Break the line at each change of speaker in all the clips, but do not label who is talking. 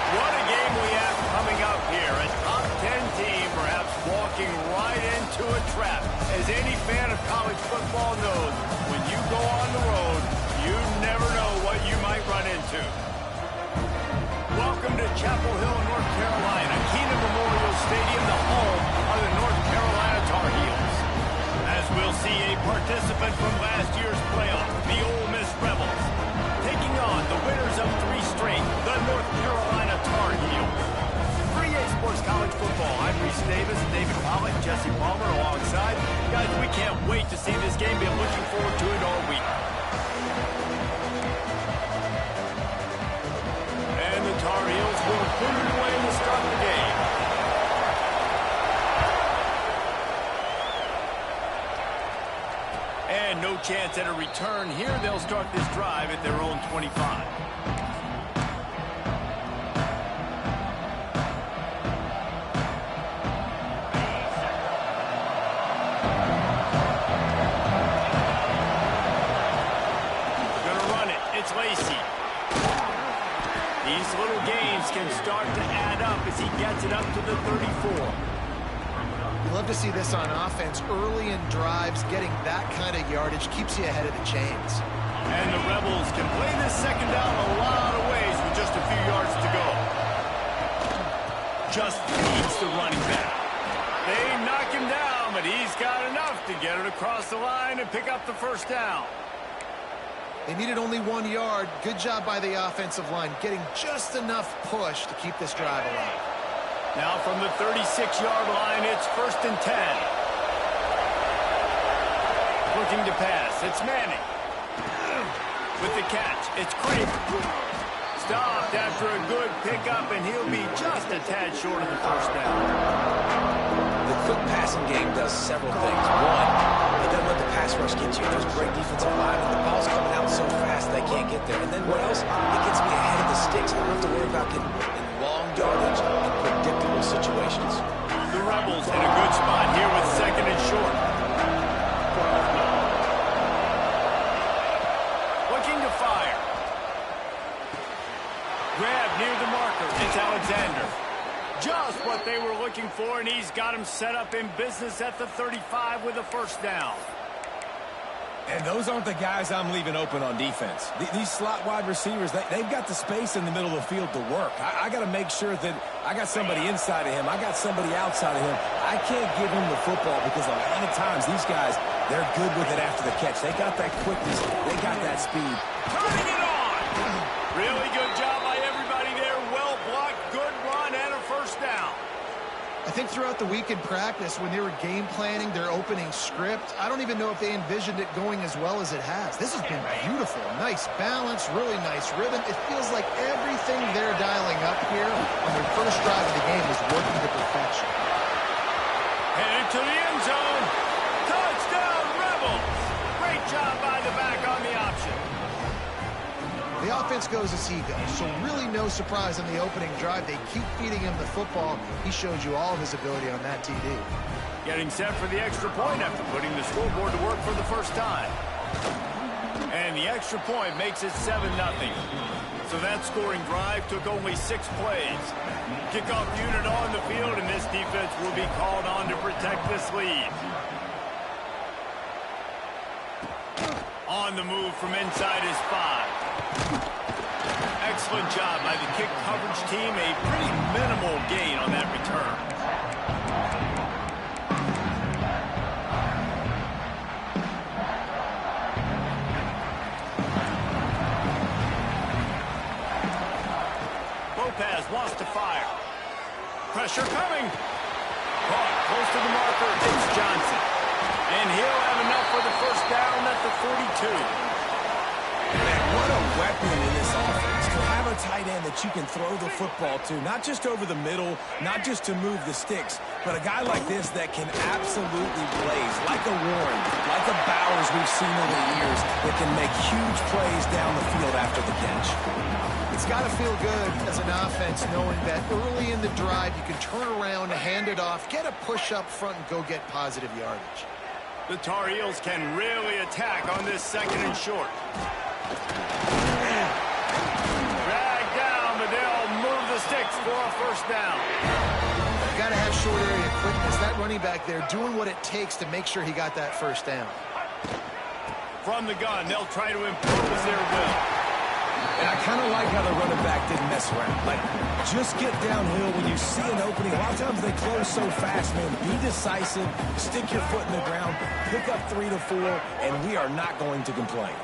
What a game we have coming up here. A top 10 team perhaps walking right into a trap. As any fan of college football knows, when you go on the road, you never know what you might run into. Welcome to Chapel Hill, North Carolina, Keenan Memorial Stadium, the home of the North Carolina Tar Heels. As we'll see a participant from last year's playoff, the Ole Miss Rebels, taking on the winners of 3 straight, the North Carolina Tar Heels. For EA Sports College Football, I'm Reese Davis, David Pollock, Jesse Palmer alongside. Guys, we can't wait to see this game. Been looking forward to it all week. And the Tar Heels will put it away to start the game. And no chance at a return here. They'll start this drive at their own 25. These little gains can start to add up as he gets it up to the 34.
You love to see this on offense. Early in drives, getting that kind of yardage keeps you ahead of the chains.
And the Rebels can play this second down a lot of ways with just a few yards to go. Just feeds the running back. They knock him down, but he's got enough to get it across the line and pick up the first down.
They needed only 1 yard. Good job by the offensive line, getting just enough push to keep this drive alive.
Now from the 36-yard line, it's 1st and 10. Looking to pass, it's Manning. With the catch, it's Kramer. Stopped after a good pickup, and he'll be just a tad short of the first down.
The quick passing game does several things. One, it doesn't let the pass rush get you. There's great defensive line, and the ball's coming out so fast they can't get there. And then what else
Chance Alexander. Just what they were looking for, and he's got him set up in business at the 35 with a first down.
And those aren't the guys I'm leaving open on defense. These slot wide receivers, they've got the space in the middle of the field to work. I got to make sure that I got somebody inside of him. I got somebody outside of him. I can't give him the football because a lot of times these guys, they're good with it after the catch. They got that quickness. They got that speed.
Turning it on. Really good job by everybody there. Well blocked, good run, and a first down.
I think throughout the week in practice, when they were game planning their opening script, I don't even know if they envisioned it going as well as it has. This has been beautiful. Nice balance, really nice rhythm. It feels like everything they're dialing up here on their first drive of the game is working to perfection.
Headed to the end zone. Touchdown, Rebels. Great job by the back on the option.
The offense goes as he goes, so really no surprise on the opening drive. They keep feeding him the football. He showed you all of his ability on that TD.
Getting set for the extra point after putting the scoreboard to work for the first time. And the extra point makes it 7-0. So that scoring drive took only 6 plays. Kickoff unit on the field, and this defense will be called on to protect this lead. On the move from inside his 5. Excellent job by the kick coverage team. A pretty minimal gain on that return. Lopez wants to fire. Pressure coming. Caught close to the marker. It's Johnson. And he'll have enough for the first down at the 42.
Man, what a weapon in this offense to have a tight end that you can throw the football to, not just over the middle, not just to move the sticks, but a guy like this that can absolutely blaze, like a Warren, like a Bowers we've seen over the years, that can make huge plays down the field after the catch.
It's got to feel good as an offense knowing that early in the drive you can turn around, hand it off, get a push up front, and go get positive yardage.
The Tar Heels can really attack on this second and short. Drag down, but they'll move the sticks for a first down.
Got to have short area quickness. That running back there doing what it takes to make sure he got that first down.
From the gun, they'll try to impose their will.
And I kind of like how the running back didn't mess around. Like, just get downhill when you see an opening. A lot of times they close so fast, man. Be decisive, stick your foot in the ground, pick up 3 to 4, and we are not going to complain.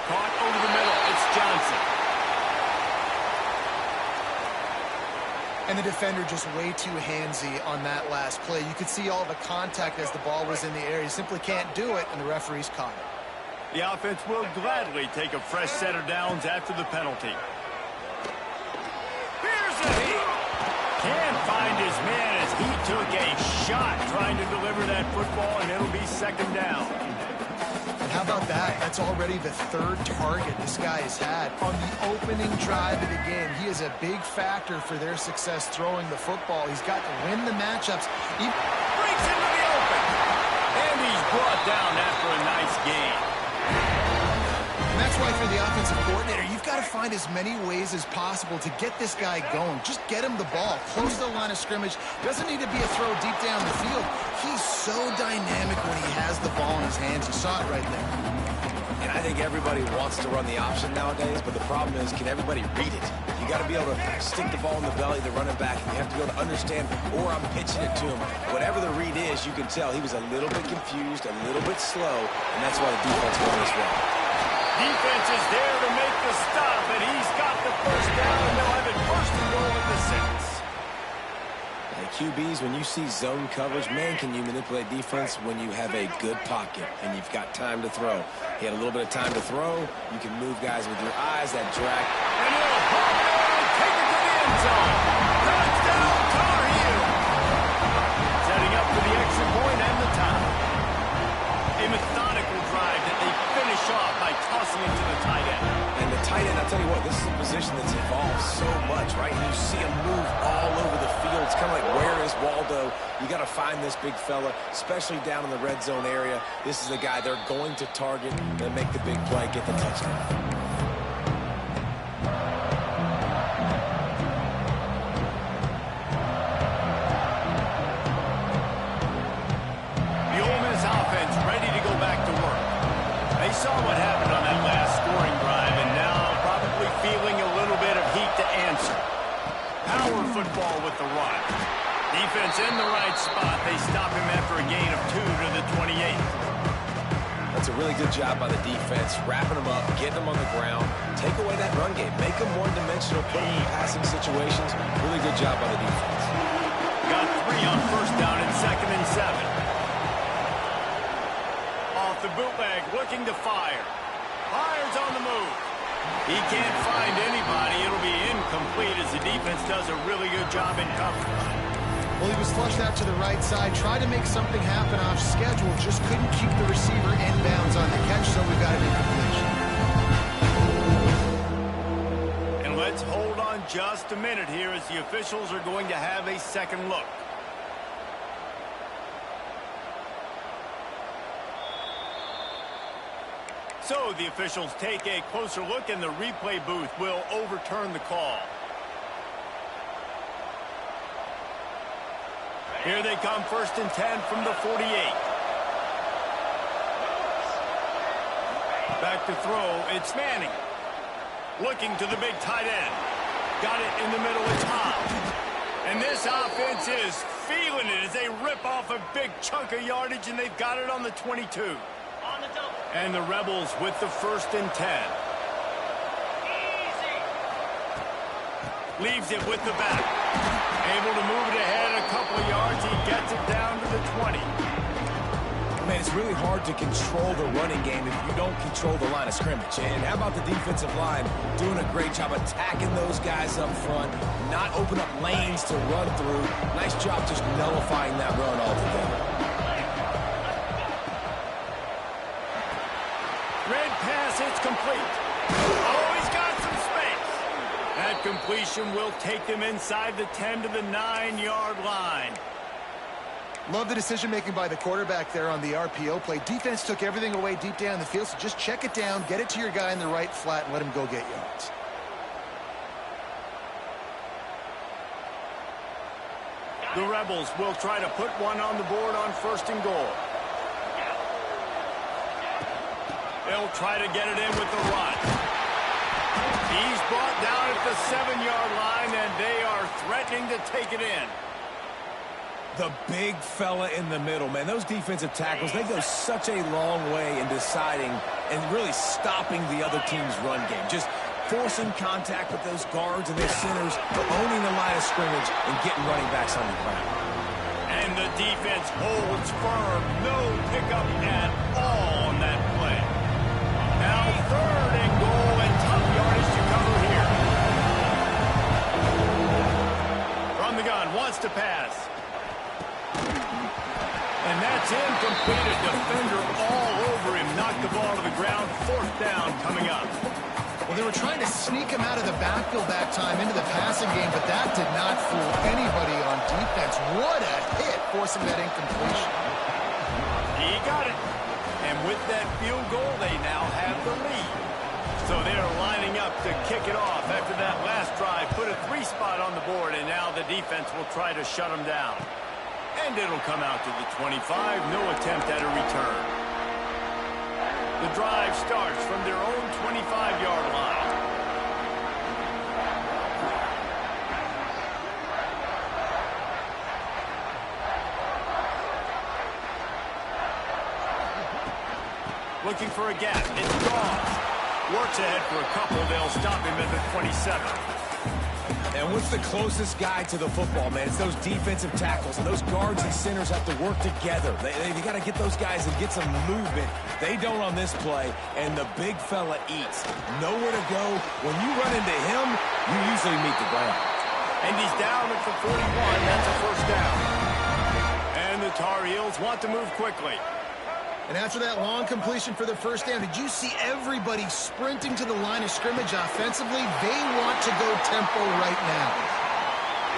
Caught over the middle. It's Johnson.
And the defender just way too handsy on that last play. You could see all the contact as the ball was in the air. You simply can't do it, and the referees caught it.
The offense will gladly take a fresh set of downs after the penalty. Here's a hit. Can't find his man as he took a shot trying to deliver that football, and it'll be second down.
And how about that? That's already the 3rd target this guy has had on the opening drive of the game. He is a big factor for their success throwing the football. He's got to win the matchups. He
Breaks into the open. And he's brought down after a nice gain.
And that's why for the offensive coordinator, you've got to find as many ways as possible to get this guy going. Just get him the ball close to the line of scrimmage. Doesn't need to be a throw deep down the field. He's so dynamic when he has the ball in his hands. You saw it right there.
And I think everybody wants to run the option nowadays, but the problem is, can everybody read it? You got to be able to stick the ball in the belly of the running back, and you have to be able to understand, or I'm pitching it to him. Whatever the read is, you can tell he was a little bit confused, a little bit slow, and that's why the defense won this one.
Defense is there to make the stop, and he's got the first down, and they'll have it first and goal at the 6.
Hey, QBs, when you see zone coverage, man, can you manipulate defense when you have a good pocket and you've got time to throw. He had a little bit of time to throw. You can move guys with your eyes, that drag.
And he'll pop it and take it to the end zone. Touchdown, Tar Heels. Setting up for the extra point and the tie. A methodical drive that they finish off by tossing it to the tight end.
And the tight end, I'll tell you what, this is a position that's evolved so much, right? And you see him move all over the field. It's kind of like, where is Waldo? You got to find this big fella, especially down in the red zone area. This is a guy they're going to target and make the big play, get the touchdown.
saw what happened on that last scoring drive, and now probably feeling a little bit of heat to answer. Power football with the run. Defense in the right spot. They stop him after a gain of 2 to the 28.
That's a really good job by the defense, wrapping them up, getting them on the ground, take away that run game, make them one-dimensional, put them in passing situations. Really good job by the defense.
Got 3 on first down and 2nd and 7. Off the bootleg, looking to fire. Fires on the move. He can't find anybody. It'll be incomplete as the defense does a really good job in coverage.
Well, he was flushed out to the right side, tried to make something happen off schedule, just couldn't keep the receiver inbounds on the catch, so we got an incompletion.
And let's hold on just a minute here as the officials are going to have a second look. So the officials take a closer look, and the replay booth will overturn the call. Here they come, 1st and 10 from the 48. Back to throw, it's Manning. Looking to the big tight end. Got it in the middle, it's Hobbs. And this offense is feeling it as they rip off a big chunk of yardage, and they've got it on the 22. And the Rebels with the 1st and 10. Leaves it with the back. Able to move it ahead a couple of yards. He gets it down to the 20.
Man, it's really hard to control the running game if you don't control the line of scrimmage. And how about the defensive line doing a great job attacking those guys up front, not open up lanes to run through. Nice job just nullifying that run altogether.
Red pass, it's complete. Oh, he's got some space. That completion will take them inside the 10 to the 9-yard line.
Love the decision-making by the quarterback there on the RPO play. Defense took everything away deep down the field, so just check it down, get it to your guy in the right flat, and let him go get yards.
The Rebels will try to put one on the board on 1st and goal. They'll try to get it in with the run. He's brought down at the 7-yard line, and they are threatening to take it in.
The big fella in the middle, man. Those defensive tackles, they go such a long way in deciding and really stopping the other team's run game. Just forcing contact with those guards and those centers, owning the line of scrimmage, and getting running backs on the ground.
And the defense holds firm. No pickup at all on that play. Now 3rd and goal, and tough yardage to cover here. From the gun, wants to pass. And that's incomplete. A defender all over him. Knocked the ball to the ground. 4th down coming up.
Well, they were trying to sneak him out of the backfield that time into the passing game, but that did not fool anybody on defense. What a hit, forcing that incompletion.
He got it. And with that field goal, they now have the lead. So they're lining up to kick it off after that last drive. Put a 3 spot on the board, and now the defense will try to shut them down. And it'll come out to the 25. No attempt at a return. The drive starts from their own 25-yard line. Looking for a gap. It's Goff. Works ahead for a couple. They'll stop him at the 27.
And what's the closest guy to the football, man? It's those defensive tackles. And those guards and centers have to work together. They got to get those guys and get some movement. They don't on this play, and the big fella eats. Nowhere to go. When you run into him, you usually meet the ground.
And he's down at the 41. That's a 1st down. And the Tar Heels want to move quickly.
And after that long completion for the 1st down, did you see everybody sprinting to the line of scrimmage offensively? They want to go tempo right now.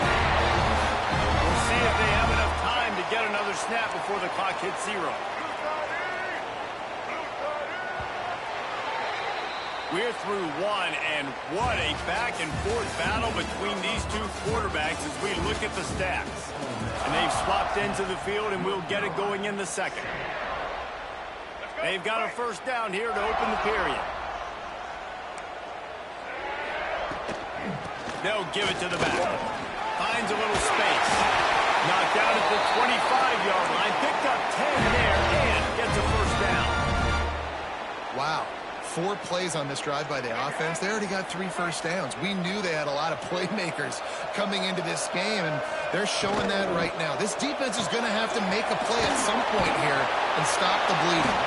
We'll see if they have enough time to get another snap before the clock hits 0. We're through 1, and what a back-and-forth battle between these two quarterbacks as we look at the stats. And they've swapped into the field, and we'll get it going in the 2nd. They've got a first down here to open the period. They'll give it to the back. Finds a little space. Knocked down at the 25-yard line. Picked up 10 there and gets a first down.
Wow. 4 plays on this drive by the offense. They already got 3 first downs. We knew they had a lot of playmakers coming into this game, and they're showing that right now. This defense is going to have to make a play at some point here and stop the bleeding.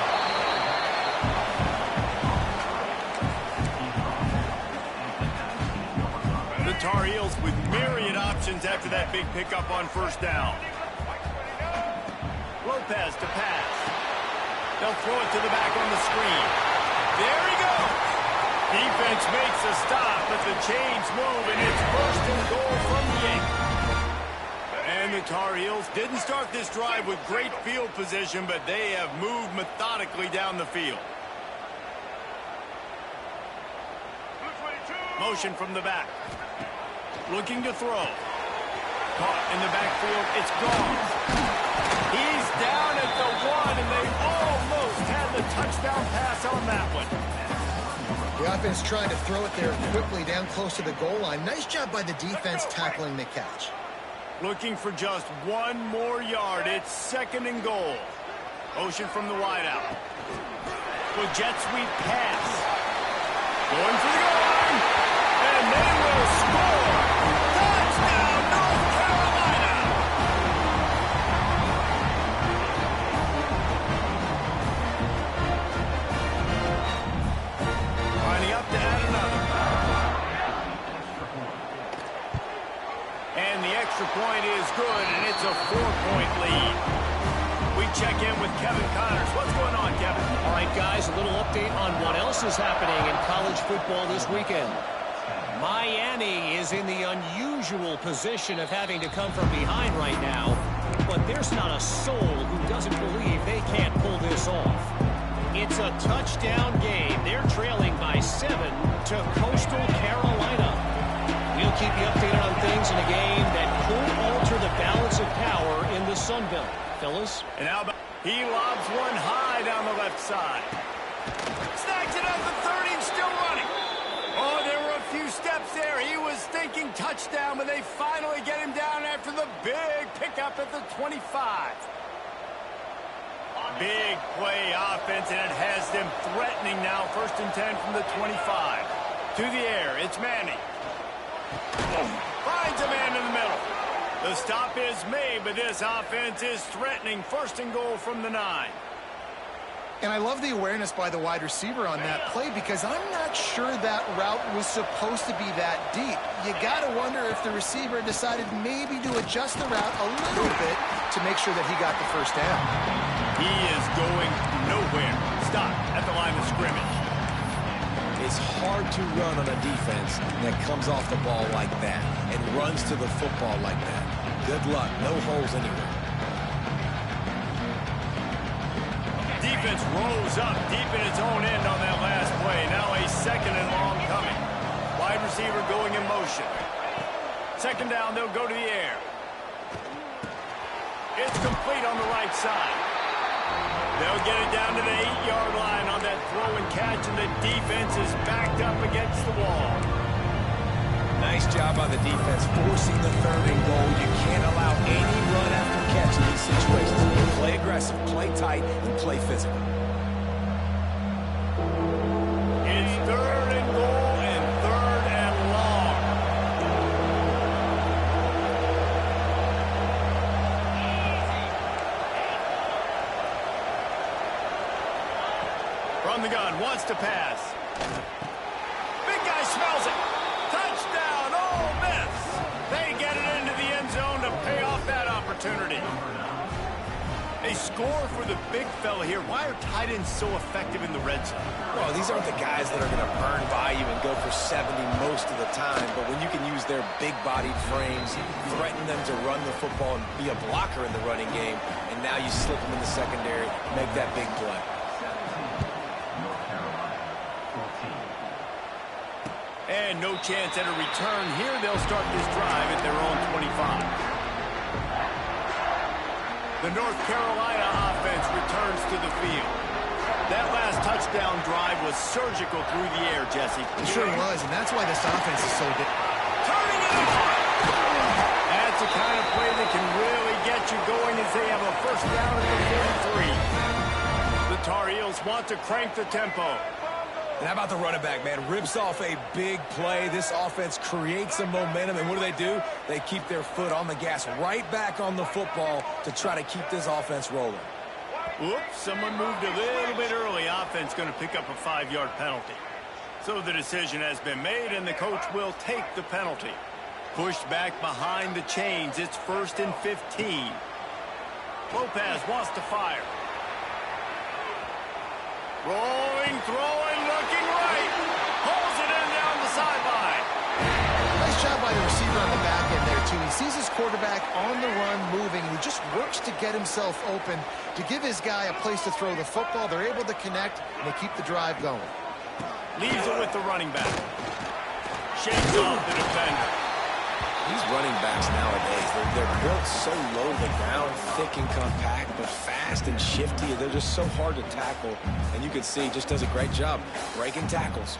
The Tar Heels with myriad options after that big pickup on first down. Lopez to pass. They'll throw it to the back on the screen. There he goes. Defense makes a stop, but the chains move, and it's first and goal from the 8. And the Tar Heels didn't start this drive with great field position, but they have moved methodically down the field. Motion from the back. Looking to throw. Caught in the backfield. It's gone. He's down at the 1, and they almost had the touchdown pass on that one.
The offense trying to throw it there quickly down close to the goal line. Nice job by the defense tackling the catch.
Looking for just 1 more yard. It's second and goal. Motion from the wideout. With jet sweep pass. Going for the goal line. And they will score. Touchdown, North Carolina. Lining up to add another. And the extra point is good, and it's a 4-point lead. We check in with Kevin Connors. What's going on, Kevin?
All right, guys, a little update on what else is happening in college football this weekend. Miami is in the unusual position of having to come from behind right now, but there's not a soul who doesn't believe they can't pull this off. It's a touchdown game. They're trailing by 7 to Coastal Carolina. We'll keep you updated on things in a game that could alter the balance of power in the Sun Belt. Fellas?
And how about he lobs one high down the left side. Snags it at the 30 and still running. Oh, there were a few steps there. He was thinking touchdown, but they finally get him down after the big pickup at the 25. Big play offense, and it has them threatening now. First and 10 from the 25. To the air, it's Manning. Finds a man in the middle. The stop is made, but this offense is threatening. First and goal from the 9.
And I love the awareness by the wide receiver on that play because I'm not sure that route was supposed to be that deep. You got to wonder if the receiver decided maybe to adjust the route a little bit to make sure that he got the first down.
He is going nowhere. Stop at the line of scrimmage.
It's hard to run on a defense that comes off the ball like that and runs to the football like that. Good luck. No holes anywhere.
Defense rose up deep in its own end on that last play. Now a second and long coming. Wide receiver going in motion. Second down, they'll go to the air. It's complete on the right side. They'll get it down to the 8-yard line on that throw and catch, and the defense is backed up against the wall.
Nice job by the defense forcing the third and goal. You can't allow any run after catch in these situations. Play aggressive, play tight, and play physical.
It's third and goal and third and long. From the gun, wants to pass. Big guy smells it. Touchdown, Ole Miss. They get it into the end zone to pay off that opportunity. They score for the big fella here. Why are tight ends so effective in the red zone?
Well, these aren't the guys that are going to burn by you and go for 70 most of the time, but when you can use their big-bodied frames, threaten them to run the football and be a blocker in the running game, and now you slip them in the secondary, make that big play.
And no chance at a return here. They'll start this drive at their own 25. The North Carolina offense returns to the field. That last touchdown drive was surgical through the air, Jesse.
It sure was, and that's why this offense is so good.
Turning it over. That's the kind of play that can really get you going as they have a first down at the 43. The Tar Heels want to crank the tempo.
And how about the running back, man? Rips off a big play. This offense creates some momentum, and what do? They keep their foot on the gas, right back on the football to try to keep this offense rolling.
Oops, someone moved a little bit early. Offense going to pick up a 5-yard penalty. So the decision has been made, and the coach will take the penalty. Pushed back behind the chains. It's 1st and 15. Lopez wants to fire. Rolling, throwing, looking right. Pulls it in down the sideline.
Nice job by the receiver on the back end there, too. He sees his quarterback on the run moving, and he just works to get himself open to give his guy a place to throw the football. They're able to connect, and they keep the drive going.
Leaves it with the running back. Shakes off the defender.
These running backs nowadays, they're built so low to the ground, thick and compact, but fast and shifty. They're just so hard to tackle. And you can see he just does a great job breaking tackles,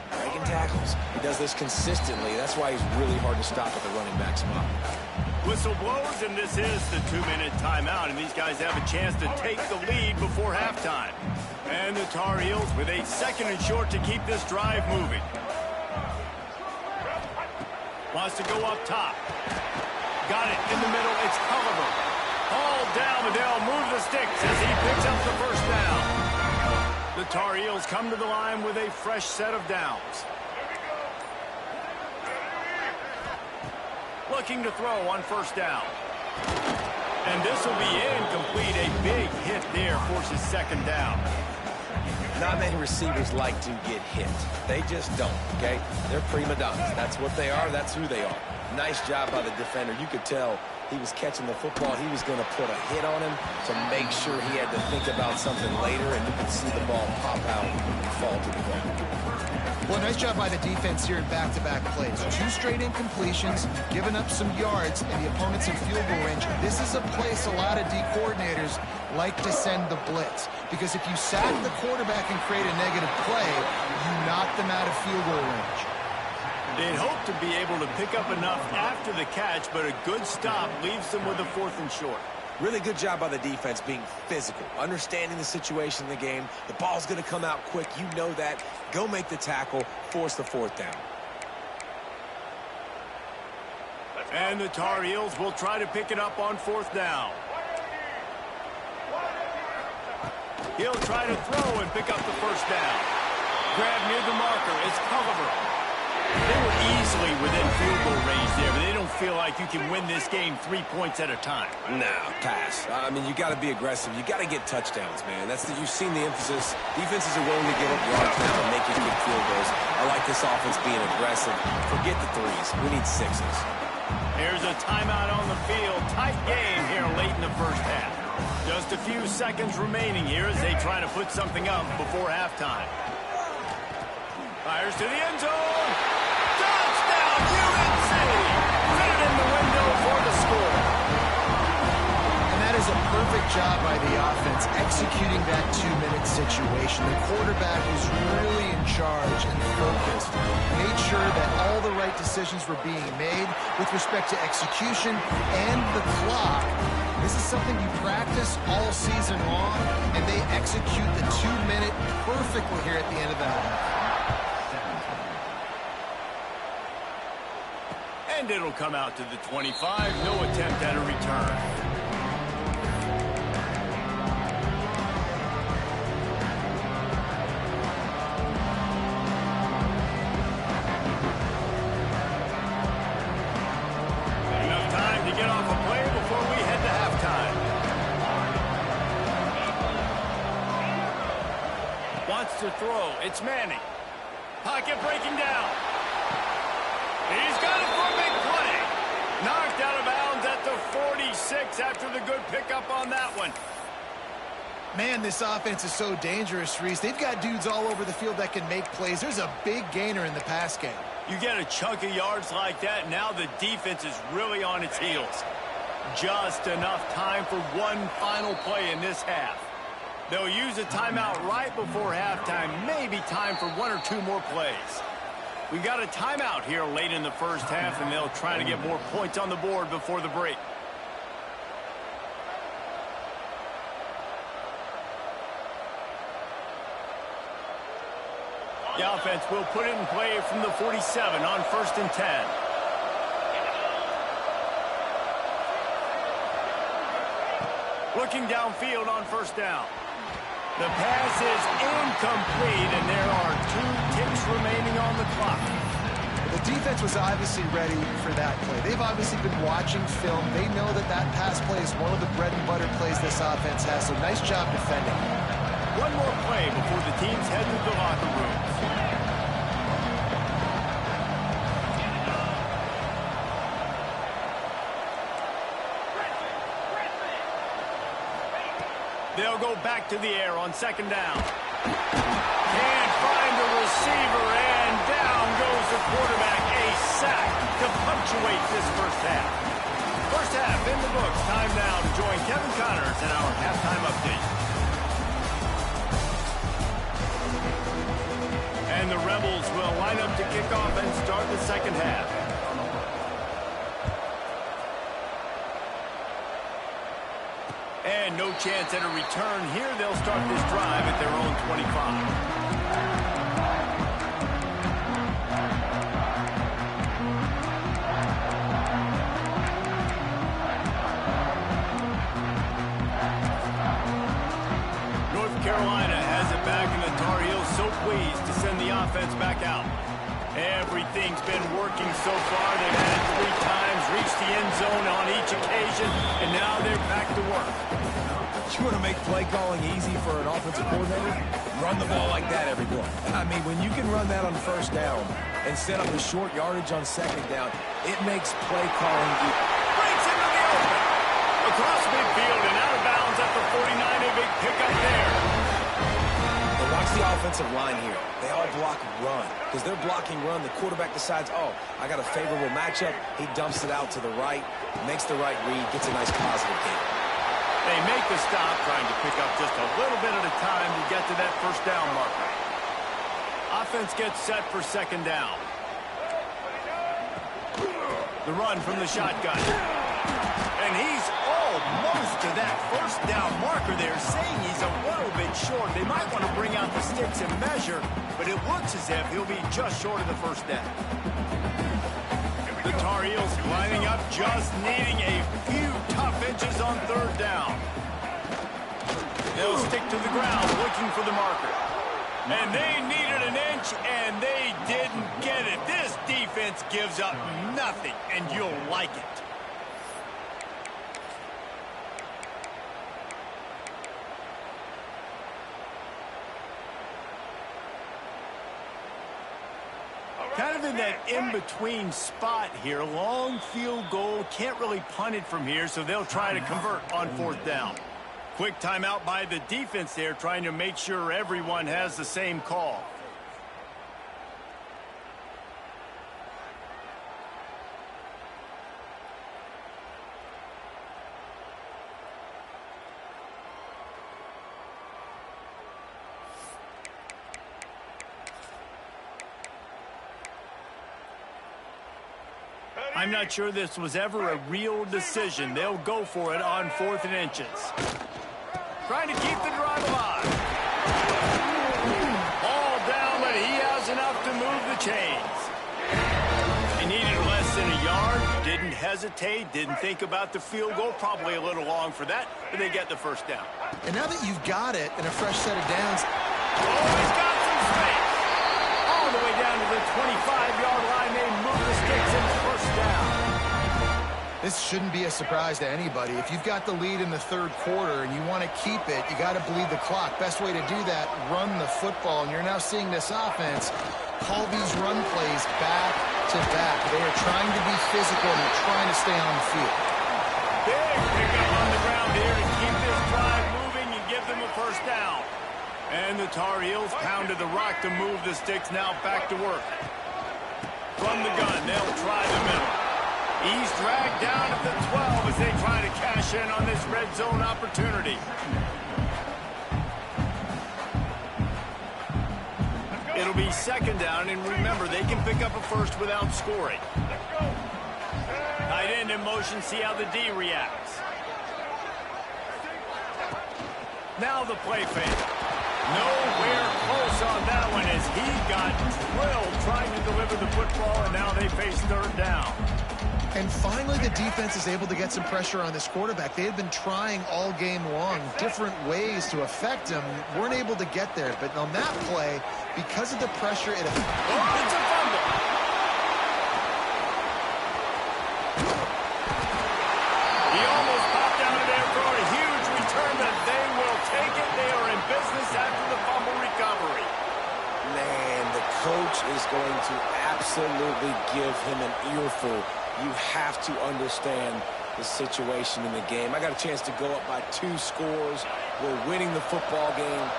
He does this consistently. That's why he's really hard to stop at the running back spot.
Whistle blows, and this is the 2-minute timeout, and these guys have a chance to take the lead before halftime. And the Tar Heels with a 2nd and short to keep this drive moving. Wants to go up top. Got it in the middle. It's Culliver. All down. Liddell moves the sticks as he picks up the first down. The Tar Heels come to the line with a fresh set of downs. Looking to throw on 1st down. And this will be incomplete. A big hit there forces 2nd down.
Not many receivers like to get hit. They just don't, okay? They're prima donnas. That's what they are. That's who they are. Nice job by the defender. You could tell he was catching the football. He was going to put a hit on him to make sure he had to think about something later, and you could see the ball pop out and fall to the ground.
Well, nice job by the defense here in back-to-back plays. 2 straight incompletions, giving up some yards, and the opponent's in field goal range. This is a place a lot of D coordinators like to send the blitz, because if you sack the quarterback and create a negative play, you knock them out of field goal range.
They'd hope to be able to pick up enough after the catch, but a good stop leaves them with a 4th and short.
Really good job by the defense being physical, understanding the situation in the game. The ball's going to come out quick. You know that. Go make the tackle, force the 4th down.
And the Tar Heels will try to pick it up on 4th down. He'll try to throw and pick up the 1st down. Grab near the marker. It's Culliver. They were easily within field goal range there, but they don't feel like you can win this game 3 points at a time.
No, pass. I mean, you got to be aggressive. You got to get touchdowns, man. You've seen the emphasis. Defenses are willing to give up yards now and make you kick field goals. I like this offense being aggressive. Forget the 3s. We need 6s.
Here's a timeout on the field. Tight game here late in the first half. Just a few seconds remaining here as they try to put something up before halftime. Fires to the end zone. Touchdown, UNC! Fit in the window for the score.
And that is a perfect job by the offense executing that 2-minute situation. The quarterback was really in charge and focused. Made sure that all the right decisions were being made with respect to execution and the clock. This is something you practice all season long, and they execute the 2-minute perfectly here at the end of the half.
And it'll come out to the 25. No attempt at a return. Enough time to get off a play before we head to halftime. Wants to throw. It's Manning. Pocket breaking down. He's got it for a big play. Knocked out of bounds at the 46 after the good pickup on that one.
Man, this offense is so dangerous, Reese. They've got dudes all over the field that can make plays. There's a big gainer in the pass game.
You get a chunk of yards like that, now the defense is really on its heels. Just enough time for one final play in this half. They'll use a timeout right before halftime. Maybe time for 1 or 2 more plays. We got a timeout here late in the first half, and they'll try to get more points on the board before the break. The offense will put it in play from the 47 on 1st and 10. Looking downfield on 1st down. The pass is incomplete, and there are 2 ticks remaining on the clock.
The defense was obviously ready for that play. They've obviously been watching film. They know that that pass play is one of the bread and butter plays this offense has, so nice job defending.
One more play before the teams head to the locker rooms. They'll go back to the air on 2nd down. Can't find the receiver, and down goes the quarterback. A sack to punctuate this first half. First half in the books. Time now to join Kevin Connors in our halftime update. And the Rebels will line up to kick off and start the second half. And no chance at a return here. They'll start this drive at their own 25. North Carolina has it back, and the Tar Heels so pleased to send the offense back out. Everything's been working so far. They've had it 3 times, reached the end zone on each occasion, and now they're back to work.
You want to make play calling easy for an offensive coordinator? Run the ball like that every play. I mean, when you can run that on 1st down and set up the short yardage on 2nd down, it makes play calling easy.
Breaks into the open. Across midfield and out of bounds at the 49. A big pickup there.
But watch the offensive line here. They all block run. Because they're blocking run, the quarterback decides, oh, I got a favorable matchup. He dumps it out to the right, makes the right read, gets a nice positive gain.
They make the stop, trying to pick up just a little bit at a time to get to that 1st down marker. Offense gets set for 2nd down. The run from the shotgun. And he's almost to that 1st down marker there, saying he's a little bit short. They might want to bring out the sticks and measure, but it looks as if he'll be just short of the 1st down. The Tar Heels lining up, just needing a few tough inches on 3rd down. They'll stick to the ground, looking for the marker. And they needed an inch, and they didn't get it. This defense gives up nothing, and you'll like it. Kind of in that in-between spot here. Long field goal. Can't really punt it from here, so they'll try to convert on 4th down. Quick timeout by the defense there, trying to make sure everyone has the same call. I'm not sure this was ever a real decision. They'll go for it on 4th and inches. Trying to keep the drive alive. Ball down, but he has enough to move the chains. He needed less than a yard. Didn't hesitate. Didn't think about the field goal. Probably a little long for that, but they get the 1st down.
And now that you've got it and a fresh set of downs.
Oh, he's got some space. All the way down to the 25-yard line. They move the sticks in 1st down.
This shouldn't be a surprise to anybody. If you've got the lead in the 3rd quarter and you want to keep it, you got to bleed the clock. Best way to do that, run the football. And you're now seeing this offense call these run plays back to back. They are trying to be physical and they're trying to stay on the field.
Big pickup on the ground here to keep this drive moving and give them a 1st down. And the Tar Heels pounded the rock to move the sticks. Now back to work. From the gun, they'll try the middle. He's dragged down at the 12 as they try to cash in on this red zone opportunity. It'll be second down, and remember, they can pick up a first without scoring. Tight end in motion, see how the D reacts. Now the play fake. Nowhere close on that one as he got drilled trying to deliver the football, and now they face third down.
And finally, the defense is able to get some pressure on this quarterback. They had been trying all game long different ways to affect him. Weren't able to get there. But on that play, because of the pressure, it's a
fumble. He almost popped out of there for a huge return, but they will take it. They are in business after the fumble recovery.
Man, the coach is going to absolutely give him an earful. You have to understand the situation in the game. I got a chance to go up by 2 scores. We're winning the football game.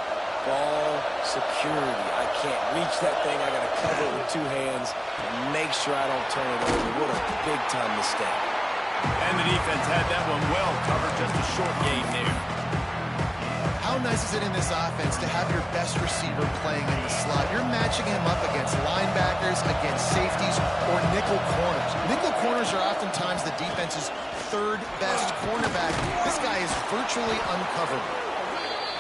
Ball security. I can't reach that thing. I got to cover it with 2 hands and make sure I don't turn it over. What a big-time mistake.
And the defense had that one well covered. Just a short gain there.
How nice is it in this offense to have your best receiver playing in the slot? You're matching him up against linebackers, against safeties, or nickel corners. Nickel corners are oftentimes the defense's 3rd best cornerback. This guy is virtually uncoverable.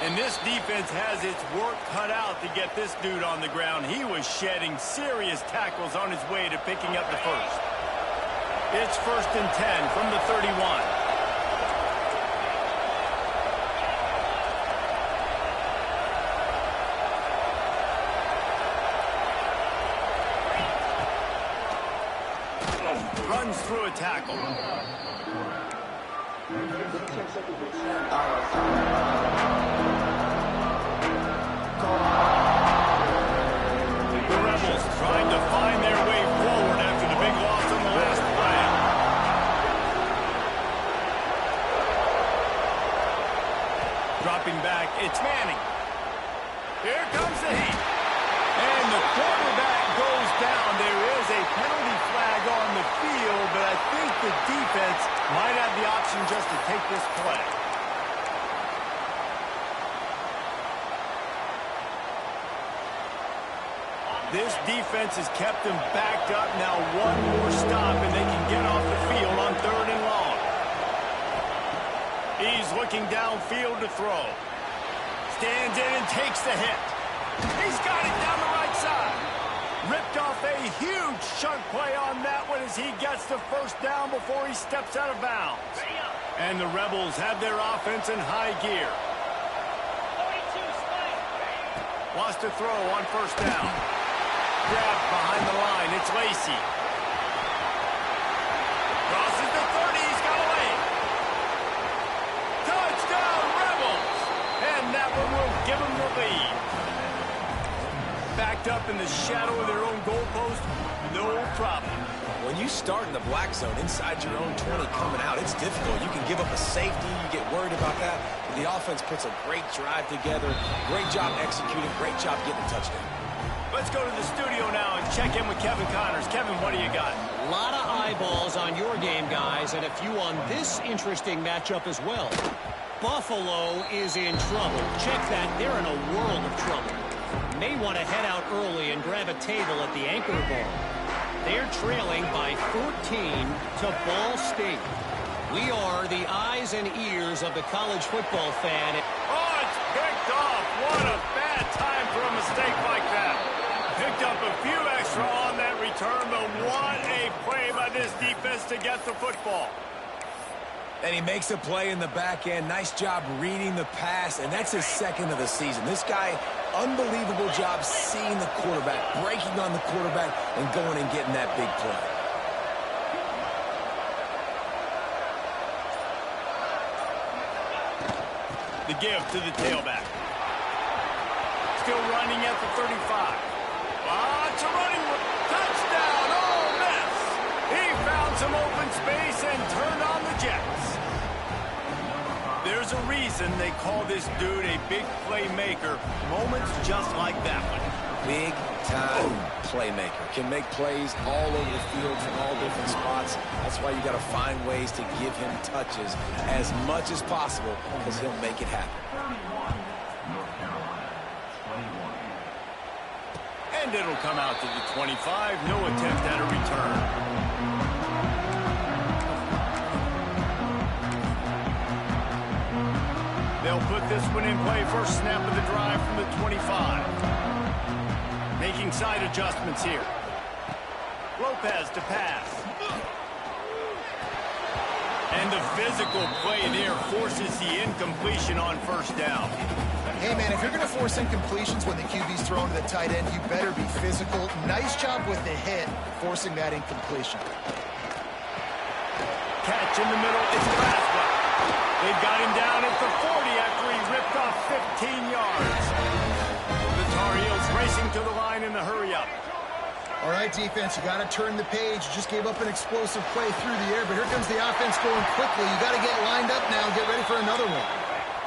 And this defense has its work cut out to get this dude on the ground. He was shedding serious tackles on his way to picking up the first. It's 1st and 10 from the 31. Runs through a tackle. The Rebels trying to find their way forward after the big loss on the last play. Dropping back, it's Manning. Here comes the heat. And the quarterback goes down. There is a penalty flag on the field, but I think the defense might have the option just to take this play. This defense has kept them backed up. Now one more stop, and they can get off the field on 3rd and long. He's looking downfield to throw. Stands in and takes the hit. He's got it down the right side. Ripped off a huge chunk play on that one as he gets the first down before he steps out of bounds. And the Rebels have their offense in high gear. Wants to throw on 1st down. Grabbed behind the line. It's Lacy. Crosses the 30. He's got a lane. Touchdown, Rebels. And that one will give them the lead. Backed up in the shadow of their own goalpost, no problem.
When you start in the black zone inside your own 20 coming out, it's difficult. You can give up a safety. You get worried about that. But the offense puts a great drive together. Great job executing. Great job getting a touchdown.
Let's go to the studio now and check in with Kevin Connors. Kevin, what do you got?
A lot of eyeballs on your game, guys, and a few on this interesting matchup as well. Buffalo is in trouble. Check that. They're in a world of trouble. May want to head out early and grab a table at the Anchor Bar. They're trailing by 14 to Ball State. We are the eyes and ears of the college football fan.
Oh, it's picked off. What a bad time for a mistake like that. Picked up a few extra on that return, but what a play by this defense to get the football.
And he makes a play in the back end. Nice job reading the pass, and that's his 2nd of the season. This guy, unbelievable job seeing the quarterback, breaking on the quarterback, and going and getting that big play.
The give to the tailback. Still running at the 35. It's a running touchdown. Oh, miss. He found some open space and turned on the Jets. There's a reason they call this dude a big playmaker. Moments just like that one.
Big-time playmaker. Can make plays all over the field from all different spots. That's why you got to find ways to give him touches as much as possible because he'll make it happen.
And it'll come out to the 25. No attempt at a return. They'll put this one in play. First snap of the drive from the 25. Making side adjustments here. Lopez to pass. And the physical play there forces the incompletion on first down.
Hey, man, if you're going to force incompletions when the QB's thrown to the tight end, you better be physical. Nice job with the hit, forcing that incompletion.
Catch in the middle. It's Glasgow. They've got him down at the 40 after he ripped off 15 yards. The Tar Heels racing to the line in the hurry-up.
All right, defense, you got to turn the page. You just gave up an explosive play through the air, but here comes the offense going quickly. You got to get lined up now and get ready for another one.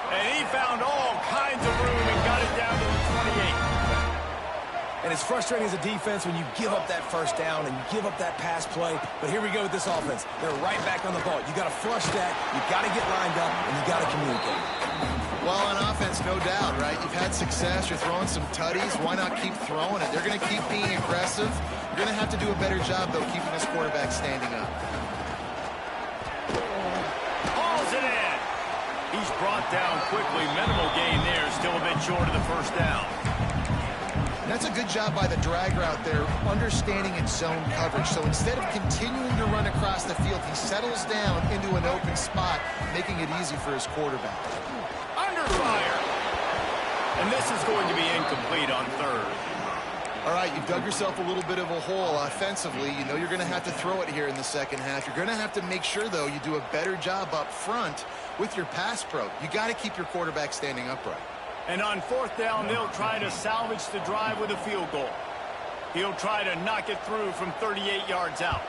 And he found all kinds of room and got it down to the 28.
And it's frustrating as a defense when you give up that first down and you give up that pass play. But here we go with this offense. They're right back on the ball. You got to flush that. You got to get lined up, and you got to communicate.
Well, on offense, no doubt, right? You've had success. You're throwing some tutties. Why not keep throwing it? They're going to keep being aggressive. You're going to have to do a better job, though, keeping this quarterback standing up.
Hauls it in. He's brought down quickly. Minimal gain there. Still a bit short of the first down.
That's a good job by the drag route there, understanding its zone coverage. So instead of continuing to run across the field, he settles down into an open spot, making it easy for his quarterback.
Under fire. And this is going to be incomplete on third.
All right, you've dug yourself a little bit of a hole offensively. You know you're going to have to throw it here in the second half. You're going to have to make sure, though, you do a better job up front with your pass pro. You got to keep your quarterback standing upright.
And on fourth down, they'll try to salvage the drive with a field goal. He'll try to knock it through from 38 yards out.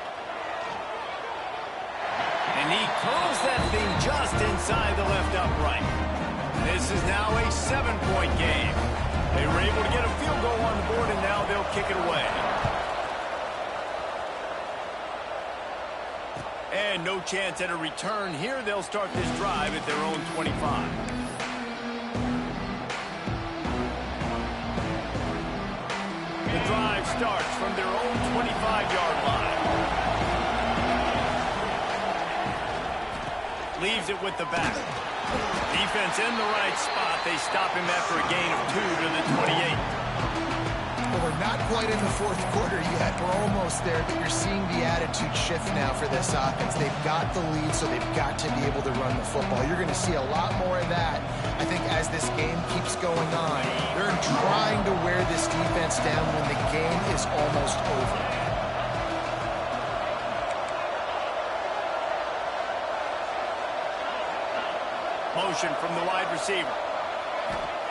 And he curls that thing just inside the left upright. This is now a 7-point game. They were able to get a field goal on the board, and now they'll kick it away. And no chance at a return here. They'll start this drive at their own 25. The drive starts from their own 25-yard line. Leaves it with the back. Defense in the right spot. They stop him after a gain of 2 to the 28.
Well, we're not quite in the fourth quarter yet. We're almost there, but you're seeing the attitude shift now for this offense. They've got the lead, so they've got to be able to run the football. You're going to see a lot more of that, I think, as this game keeps going on. They're trying to wear this defense down when the game is almost over.
Motion from the wide receiver.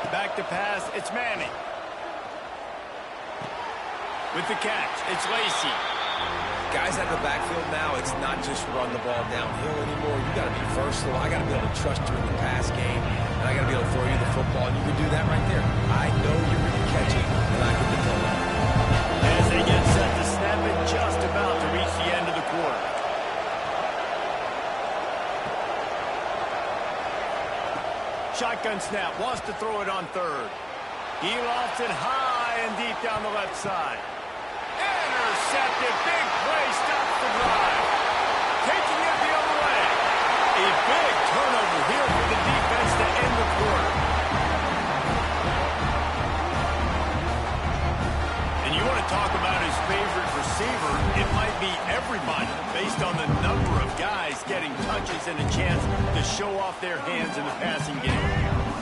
Back to pass, it's Manning. With the catch, it's Lacy.
Guys out of the backfield now, it's not just run the ball downhill anymore. You got to be versatile. I got to be able to trust you in the pass game, and I got to be able to throw you the football, and you can do that right there. I know you're going to catch it, and I can depend on it.
As they get set to snap it, just about to reach the end of the quarter. Shotgun snap, wants to throw it on third. He lofts it high and deep down the left side. Intercepted, big play, stops the drive. Taking it the other way. A big turnover here for the defense to end the quarter. And you want to talk about his favorite receiver, it might be everybody, based on the number of guys getting touches and a chance to show off their hands in the passing game.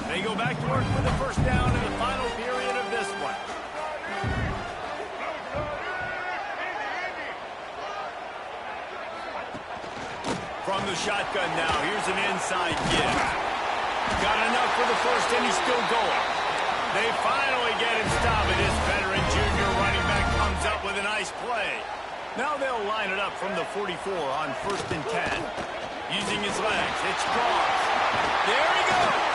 They go back to work with the first down in the final period of this one. From the shotgun now, here's an inside give. Got enough for the first, and he's still going. They finally get him stopped, and his veteran junior running back comes up with a nice play. Now they'll line it up from the 44 on 1st and 10. Using his legs, it's Cross. There he goes.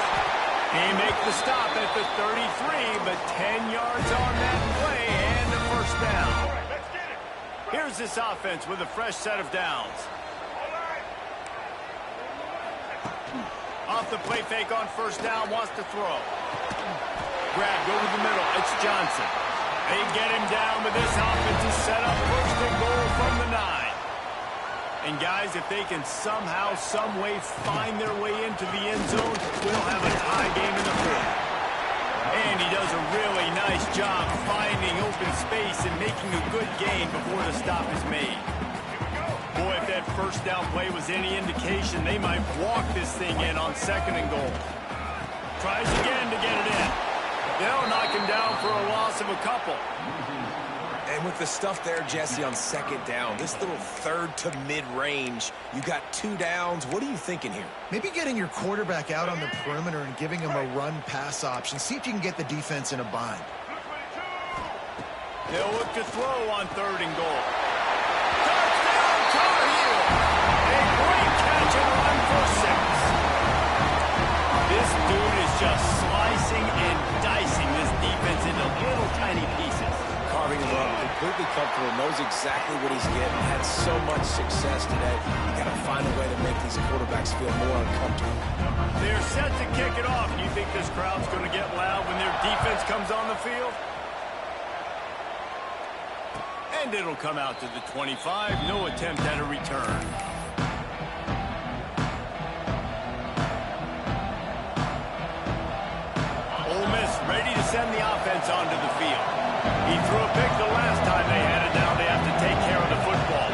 He makes the stop at the 33, but 10 yards on that play and a first down. Here's this offense with a fresh set of downs. Off the play fake on first down, wants to throw. Grab, go to the middle, it's Johnson. They get him down with this offensive setup. First and goal from the 9. And guys, if they can somehow, some way find their way into the end zone, we'll have a tie game in the 4th. And he does a really nice job finding open space and making a good gain before the stop is made. Boy, if that first down play was any indication, they might walk this thing in on 2nd and goal. Tries again to get it in. They'll knock him down for a loss of a couple.
And with the stuff there, Jesse, on 2nd down, this little 3rd to mid-range, you got 2 downs. What are you thinking here?
Maybe getting your quarterback out on the perimeter and giving him a run-pass option. See if you can get the defense in a bind.
They'll look to throw on 3rd and goal. Touchdown, Tar Heel! A great catch and run for 6. This dude is just slicing and dicing this defense into little tiny pieces.
Carving him up, completely comfortable, knows exactly what he's getting, had so much success today. You got to find a way to make these quarterbacks feel more uncomfortable.
They're set to kick it off. Do you think this crowd's going to get loud when their defense comes on the field? And it'll come out to the 25. No attempt at a return. Ole Miss ready to send the offense onto the field. He threw a pick the last time they had it down. They have to take care of the football.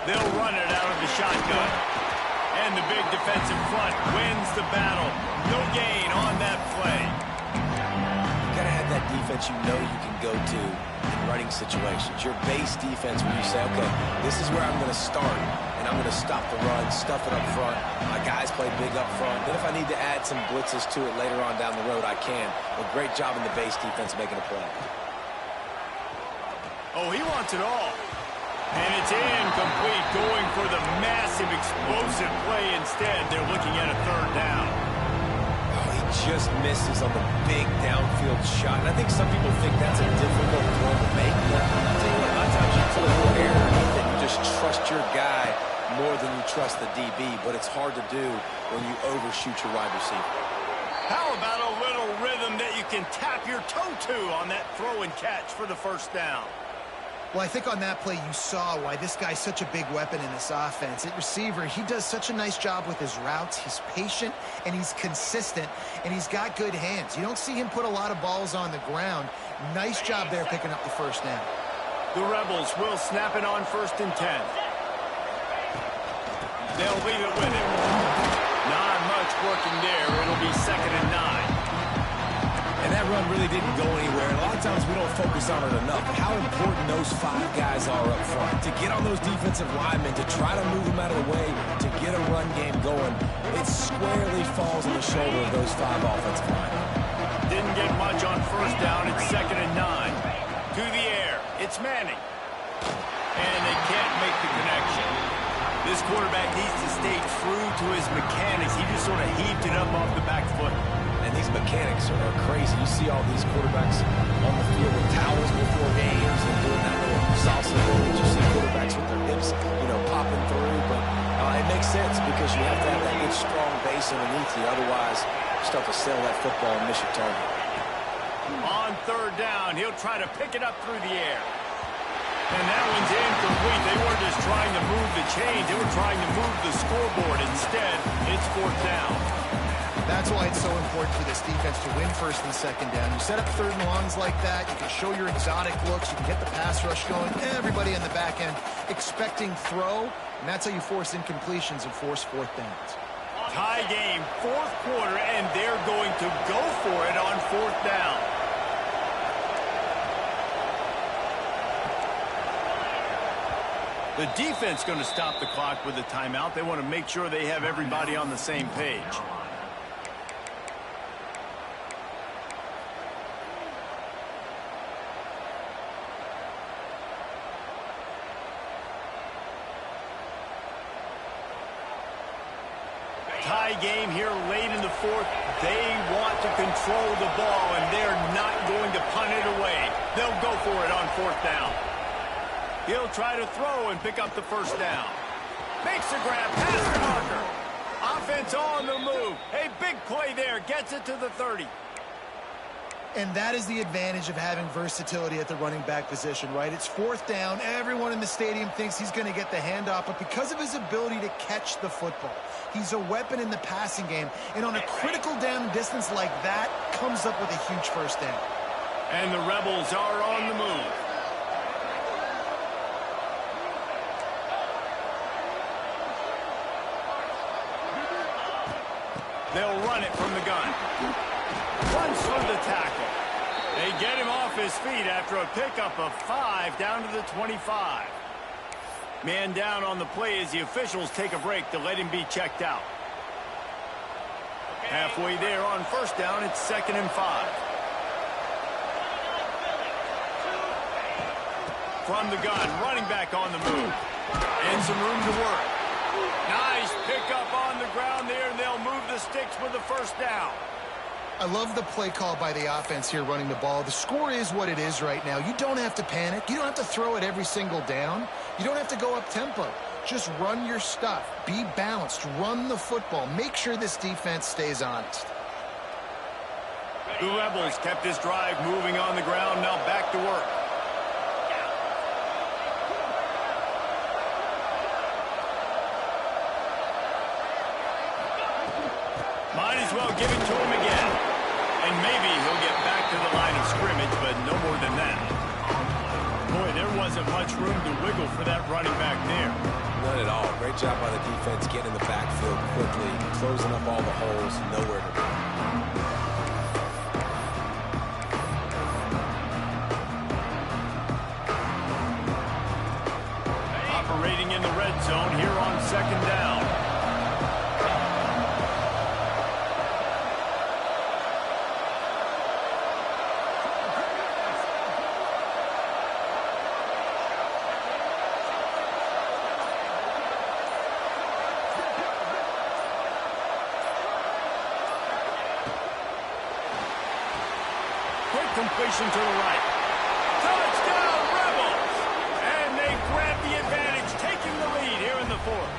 They'll run it out of the shotgun. And the big defensive front wins the battle. No gain on that play.
You got to have that defense you know you can go to in running situations. Your base defense where you say, okay, this is where I'm going to start, and I'm going to stop the run, stuff it up front. My guys play big up front. Then if I need to add some blitzes to it later on down the road, I can. But great job in the base defense making a play.
Oh, he wants it all. And it's incomplete, going for the massive explosive play instead. They're looking at a 3rd down.
Oh, he just misses on the big downfield shot. And I think some people think that's a difficult throw to make. But I'll tell you what, a lot of times you pull a little error that you just trust your guy more than you trust the DB. But it's hard to do when you overshoot your wide receiver.
How about a little rhythm that you can tap your toe to on that throw and catch for the 1st down?
Well, I think on that play you saw why this guy's such a big weapon in this offense. At receiver, he does such a nice job with his routes. He's patient, and he's consistent, and he's got good hands. You don't see him put a lot of balls on the ground. Nice job there picking up the 1st down.
The Rebels will snap it on 1st and 10. They'll leave it with him. Not much working there. It'll be 2nd and 9.
And that run really didn't go anywhere. And a lot of times we don't focus on it enough. How important those 5 guys are up front. To get on those defensive linemen, to try to move them out of the way, to get a run game going, it squarely falls on the shoulder of those 5 offensive linemen.
Didn't get much on 1st down. It's 2nd and 9. To the air. It's Manning. And they can't make the connection. This quarterback needs to stay true to his mechanics. He just sort of heaved it up off the back foot.
And these mechanics are crazy. You see all these quarterbacks on the field with towels before games and doing that little salsa move. You see quarterbacks with their hips, popping through. But it makes sense because you have to have that good, strong base underneath you. Otherwise, you start to sail that football and miss your target.
On 3rd down, he'll try to pick it up through the air. And that one's incomplete. They weren't just trying to move the chains. They were trying to move the scoreboard. Instead, it's 4th down.
That's why it's so important for this defense to win 1st and 2nd down. You set up 3rd and longs like that. You can show your exotic looks. You can get the pass rush going. Everybody on the back end expecting throw. And that's how you force incompletions and force 4th downs.
Tie game, 4th quarter, and they're going to go for it on 4th down. The defense going to stop the clock with a timeout. They want to make sure they have everybody on the same page. Tie game here late in the 4th. They want to control the ball, and they're not going to punt it away. They'll go for it on 4th down. He'll try to throw and pick up the 1st down. Makes the grab, pass marker. Offense on the move. A big play there, gets it to the 30.
And that is the advantage of having versatility at the running back position, right? It's fourth down. Everyone in the stadium thinks he's going to get the handoff, but because of his ability to catch the football, he's a weapon in the passing game. And on a critical down and distance like that, comes up with a huge first down.
And the Rebels are on the move. They'll run it from the gun. Runs through the tackle. They get him off his feet after a pickup of 5 down to the 25. Man down on the play as the officials take a break to let him be checked out. Halfway there on first down, it's 2nd and 5. From the gun, running back on the move. And some room to work. Nice pickup on the ground there, and they'll move the sticks with the first down.
I love the play call by the offense here running the ball. The score is what it is right now. You don't have to panic. You don't have to throw it every single down. You don't have to go up tempo. Just run your stuff. Be balanced. Run the football. Make sure this defense stays honest.
The Rebels kept this drive moving on the ground. Now back to work. Might as well give it to him again. And maybe he'll get back to the line of scrimmage, but no more than that. Boy, there wasn't much room to wiggle for that running back there.
None at all. Great job by the defense getting in the backfield quickly, closing up all the holes, nowhere to go.
Operating in the red zone here on 2nd down. Completion to the right. Touchdown, Rebels! And they grab the advantage, taking the lead here in the 4th.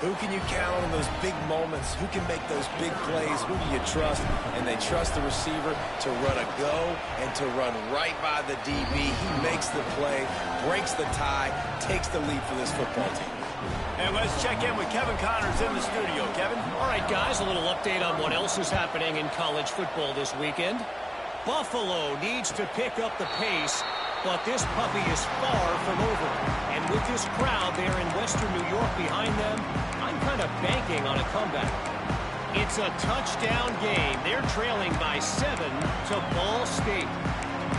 Who can you count on in those big moments? Who can make those big plays? Who do you trust? And they trust the receiver to run a go and to run right by the DB. He makes the play, breaks the tie, takes the lead for this football team.
And let's check in with Kevin Connors in the studio. Kevin?
All right, guys, a little update on what else is happening in college football this weekend. Buffalo needs to pick up the pace, but this puppy is far from over. And with this crowd there in Western New York behind them, I'm kind of banking on a comeback. It's a touchdown game. They're trailing by 7 to Ball State.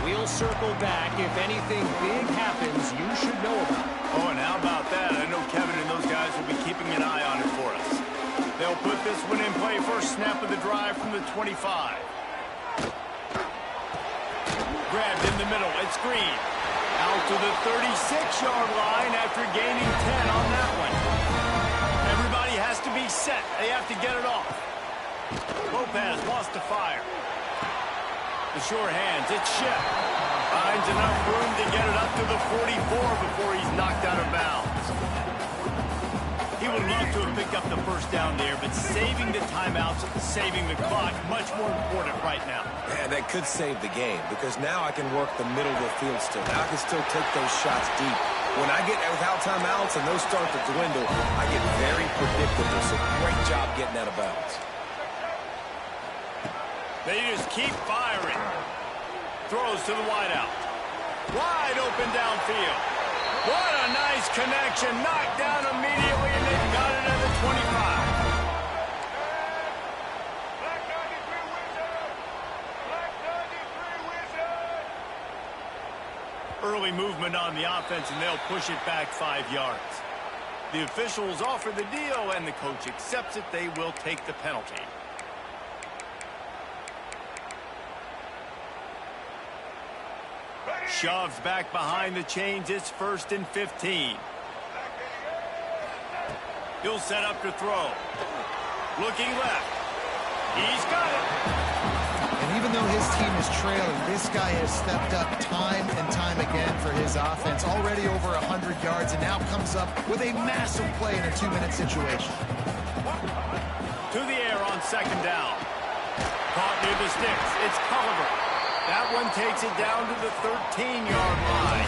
We'll circle back if anything big happens you should know about.
Oh, and how about that? I know Kevin and those guys will be keeping an eye on it for us. They'll put this one in play. First snap of the drive from the 25. Grabbed in the middle. It's Green. Out to the 36-yard line after gaining 10 on that one. Everybody has to be set. They have to get it off. Lopez wants to fire. The sure hands. It's Shep. Finds enough room to get it up to the 44 before he's knocked out of bounds. He would love to have picked up the first down there, but saving the timeouts, saving the clock, much more important right now.
Man, that could save the game because now I can work the middle of the field still. Now I can still take those shots deep. When I get without timeouts and those start to dwindle, I get very predictable. So great job getting out of bounds.
They just keep firing. Throws to the wideout. Wide open downfield. What a nice connection. Knocked down immediately, and they've got it at the 25. Early movement on the offense, and they'll push it back 5 yards. The officials offer the deal, and the coach accepts it. They will take the penalty. Shoves back behind the chains. It's 1st and 15. He'll set up to throw. Looking left. He's got it.
And even though his team is trailing, this guy has stepped up time and time again for his offense. Already over 100 yards and now comes up with a massive play in a 2-minute situation.
To the air on 2nd down. Caught near the sticks. It's Culliver. That one takes it down to the 13-yard line.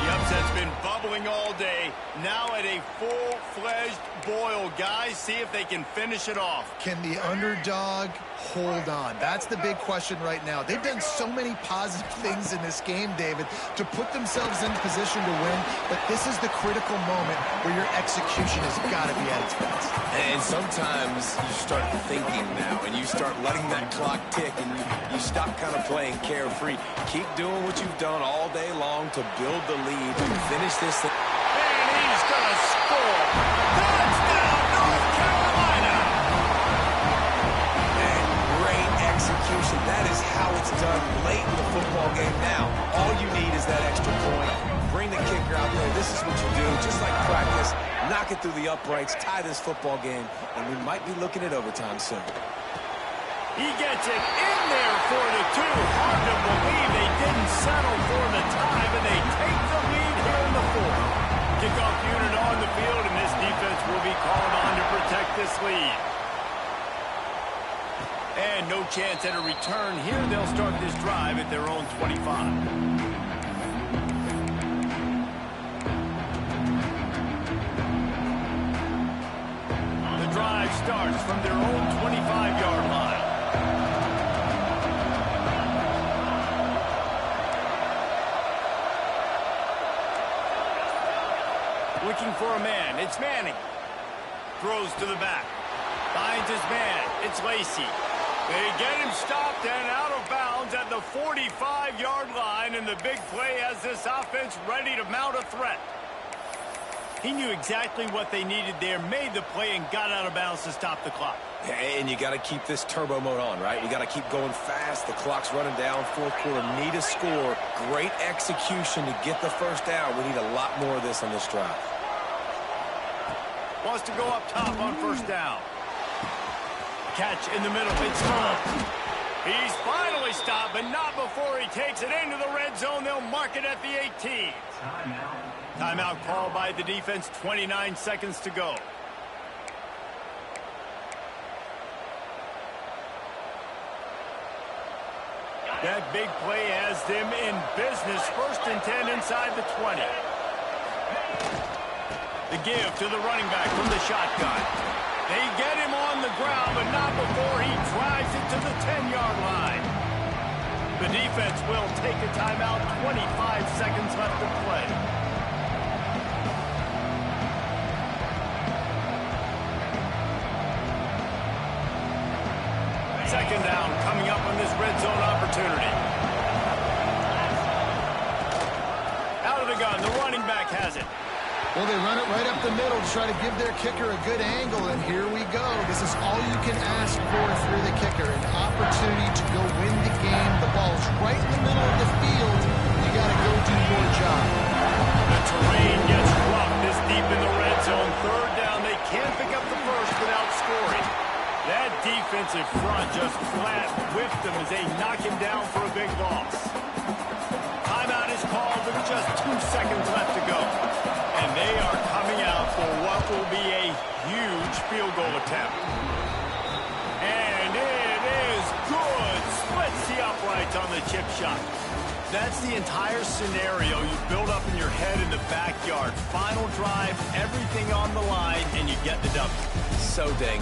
The upset's been bubbling all day. Now at a full-fledged boil. Guys, see if they can finish it off.
Can the underdog hold on? That's the big question right now. They've done so many positive things in this game, David, to put themselves in position to win, but this is the critical moment where your execution has got to be at its best.
And sometimes you start thinking now, and you start letting that clock tick, and you stop kind of playing carefree. Keep doing what you've done all day long to build the lead and finish this thing.
And he's going to score. Touchdown, North Carolina!
And great execution. That is how it's done late in the football game now. All you need is that extra point. Bring the kicker out there. This is what you do. Just like practice, knock it through the uprights, tie this football game, and we might be looking at overtime soon.
He gets it in there for the two. Hard to believe they didn't settle for the time, and they take the lead here in the fourth. Kickoff unit on the field, and this defense will be called on to protect this lead. And no chance at a return here. They'll start this drive at their own 25. Drive starts from their own 25-yard line. Looking for a man. It's Manning. Throws to the back. Finds his man. It's Lacy. They get him stopped and out of bounds at the 45-yard line, and the big play has this offense ready to mount a threat. He knew exactly what they needed there, made the play, and got out of bounds to stop the clock.
And you got to keep this turbo mode on, right? You got to keep going fast. The clock's running down. Fourth quarter, need a score. Great execution to get the first down. We need a lot more of this on this drive.
Wants to go up top on first down. Catch in the middle. It's Hunt. He's finally stopped, but not before he takes it into the red zone. They'll mark it at the 18. Timeout called by the defense, 29 seconds to go. That big play has them in business. 1st and 10 inside the 20. The give to the running back from the shotgun. They get him on the ground, but not before he drives it to the 10-yard line. The defense will take a timeout. 25 seconds left to play. Second down coming up on this red zone opportunity. Out of the gun, the running back has it.
Well, they run it right up the middle to try to give their kicker a good angle, and here we go. This is all you can ask for if you're the kicker, an opportunity to go win the game. The ball's right in the middle of the field. You got to go do your job.
The terrain gets rough this deep in the red zone. Third down, they can't pick up the first without scoring. That defensive front just flat whipped them as they knock him down for a big loss. Timeout is called with just 2 seconds left to go. And they are coming out for what will be a huge field goal attempt. And it is good. Splits the uprights on the chip shot. That's the entire scenario you build up in your head in the backyard. Final drive, everything on the line, and you get the W.
So dang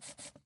it.